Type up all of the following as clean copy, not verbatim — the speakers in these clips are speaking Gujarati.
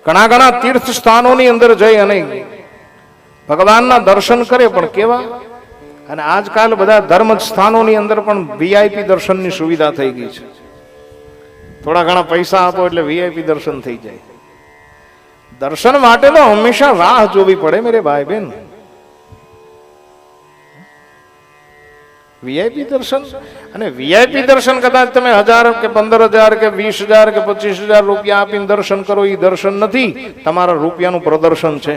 ઘણા ઘણા તીર્થ સ્થાનોની અંદર જઈ અને ભગવાનના દર્શન કરે, પણ કેવા. અને આજકાલ બધા ધર્મ સ્થાનોની અંદર પણ વીઆઈપી દર્શનની સુવિધા થઈ ગઈ છે. થોડા ઘણા પૈસા આપો એટલે વીઆઈપી દર્શન થઈ જાય. દર્શન માટે તો હંમેશા રાહ જોવી પડે મેરે ભાઈ બહેન. વીઆઈપી દર્શન, અને વીઆઈપી દર્શન કદાચ તમે 1000 કે 15,000 કે 20,000 કે 25,000 રૂપિયા આપીને દર્શન કરો, એ દર્શન નથી, તમારા રૂપિયાનું પ્રદર્શન છે.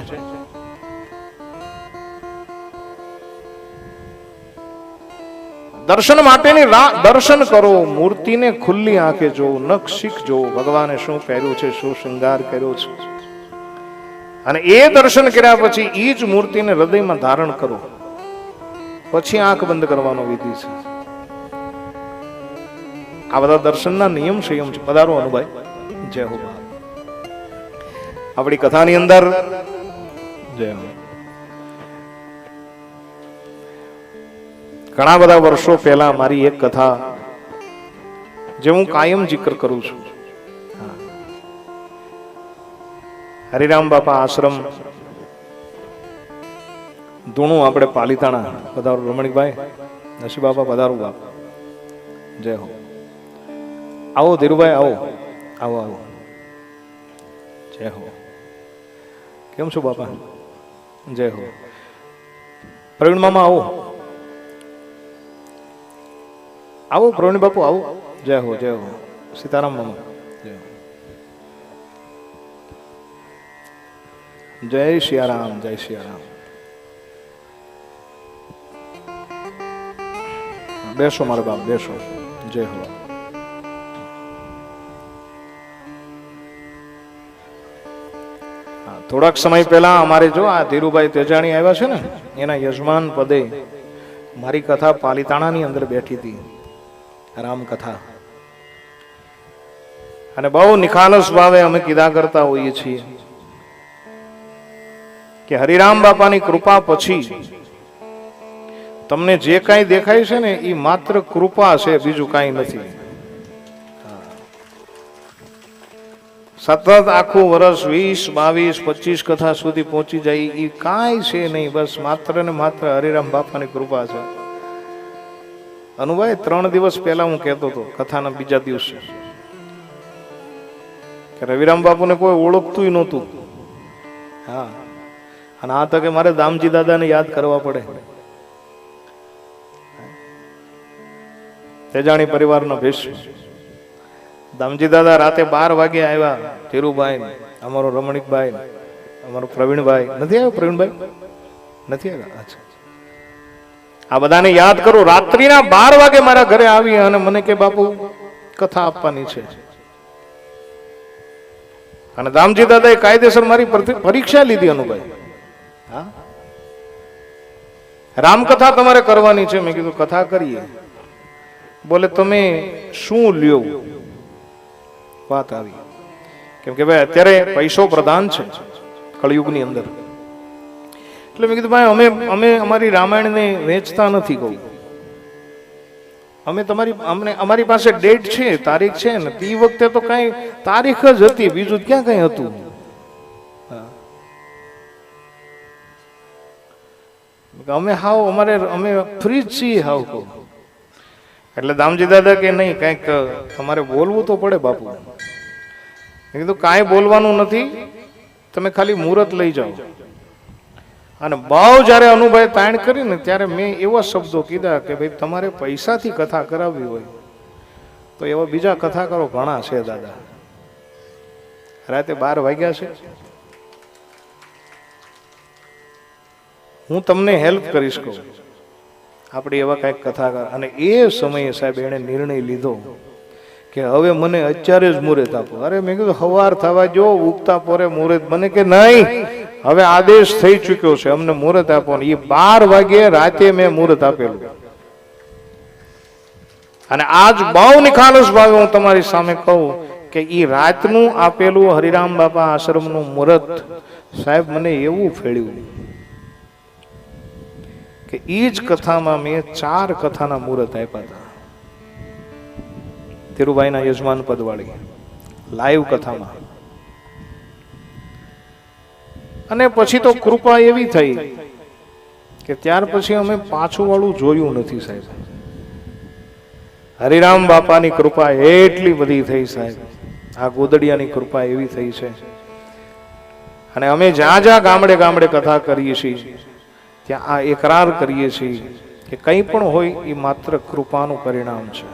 દર્શન માટેની દર્શન કરો, મૂર્તિને ખુલ્લી આંખે જોવો, નખ શીખજો ભગવાને શું પહેર્યું છે, શું શૃંગાર કર્યો છે. અને એ દર્શન કર્યા પછી એ જ મૂર્તિને હૃદયમાં ધારણ કરો, પછી આંખ બંધ કરવાનો વિધિ છે. આ બધા દર્શનના નિયમ સંયમ છે. પધારો અનુભાઈ, જય હો. આપણી કથાની અંદર જય હો. ઘણા બધા વર્ષો પહેલા મારી એક કથા જે હું કાયમ જિક્ર કરું છું. હરિરામ બાપા આશ્રમ ધૂણું, આપણે પાલિતાણા. પધારો રમણીકભાઈ, નશી બાપા પધારો બાપ, જય હો. આવો ધીરુભાઈ, આવો આવો આવો, જય હો. કેમ છો બાપા? જય હો. પ્રવીણ મામા આવો આવો, પ્રવીણ બાપુ આવો, જય હો જય હો. સીતારામ મામા, જય હો. જય સિયારામ, જય સિયારામ. બેસો મારા બાપ, બેસો, જય હો. થોડાક સમય પહેલા અમારે જો આ ધીરુભાઈ તેજાણી આવ્યા છે ને, એના યજમાન પદે મારી કથા પાલિતાણાની અંદર બેઠી હતી, રામકથા. અને બહુ નિખાલસ ભાવે અમે કીધા કરતા હોઈએ છીએ કે હરિરામ બાપાની કૃપા પછી તમને જે કાંઈ દેખાય છે ને એ માત્ર કૃપા છે, બીજું કાંઈ નથી. સતત આખું વર્ષ 20, 22, 25 કથા સુધી પહોંચી જાય એ કાંઈ છે નહીં, બસ માત્ર ને માત્ર હરિરામ બાપાની કૃપા છે. અનુભાઈ 3 દિવસ પહેલા હું કહેતો હતો, કથાના બીજા દિવસે, કે રવિરામ બાપુને કોઈ ઓળખતું નહોતું. હા, અને આ તકે મારે દામજી દાદાને યાદ કરવા પડે. તેજાણી પરિવારના ભેષ દામજી દાદા રાતે 12 વાગે આવ્યા. ધીરુભાઈ, અમારો રમણીકભાઈ, અમારો પ્રવીણભાઈ. નથી આવ્યો પ્રવીણભાઈ? નથી આવ્યા? અચ્છા. આ બધાને યાદ કરું. રાત્રિના 12 વાગે મારા ઘરે આવી અને મને કે બાપુ કથા આપવાની છે. અને દામજી દાદાએ કાયદેસર મારી પરીક્ષા લીધી. અનુભાઈ, હા, રામકથા તમારે કરવાની છે. મેં કીધું કથા કરીએ. બોલે તમે શું લ્યો? વાત આવી. કેમ કે ભાઈ અત્યારે પૈસો પ્રધાન છે કળિયુગની અંદર. એટલે મેં કીધું ભાઈ અમે અમારી રામાયણને વેચતા નથી. કહું અમે અમારી પાસે ડેટ છે, તારીખ છે ને, તે વખતે તો કઈ તારીખ જ હતી, બીજું ક્યાં કઈ હતું. અમે ફ્રી જ છીએ હાવ. કહું એટલે દામજી દાદા કે નહીં, કઈક તમારે બોલવું તો પડે બાપુ. મેં કીધું કાંઈ બોલવાનું નથી, તમે ખાલી મુહૂર્ત લઈ જાઓ. અને બહુ જયારે અનુભાઈ તાણ કરી ને ત્યારે મેં એવા શબ્દો કીધા કે ભાઈ તમારે પૈસાથી કથા કરાવવી હોય તો એવા બીજા કથા કરો, ઘણા છે દાદા. રાતે 12 વાગ્યા છે. હું તમને હેલ્પ કરીશ. કહું આપણે એવા કઈક કથાકાર. અને એ સમયે સાહેબ એને નિર્ણય લીધો કે હવે મને અત્યારે જ મુહૂર્ત આપો. અરે મેં કીધું સવાર થવા જો, ઉગતા પોરે મુહૂર્ત. મને કે નહીં, હવે આદેશ થઈ ચુક્યો છે, અમને મુહૂર્ત આપો. એ 12 વાગ્યે રાતે મેં મુહૂર્ત આપેલું. અને આજ બહુ નિખાલસ ભાવે હું તમારી સામે કહું કે એ રાતનું આપેલું હરિરામ બાપા આશ્રમનું મુહૂર્ત સાહેબ મને એવું ફેળ્યું કે એ જ કથામાં મેં 4 કથાના મુહૂર્ત આપ્યા હતા. ધીરુભાઈના યજમાન પદવાળી લાઈવ કથામાં. અને પછી તો કૃપા એવી થઈ કે ત્યાર પછી અમે પાછું વાળું જોયું નથી સાહેબ. હરિરામ બાપાની કૃપા એટલી બધી થઈ સાહેબ, આ ગોદડિયાની કૃપા એવી થઈ છે. અને અમે જ્યાં જ્યાં ગામડે ગામડે કથા કરીએ છીએ ત્યાં આ એકરાર કરીએ છીએ કે કંઈ પણ હોય એ માત્ર કૃપાનું પરિણામ છે.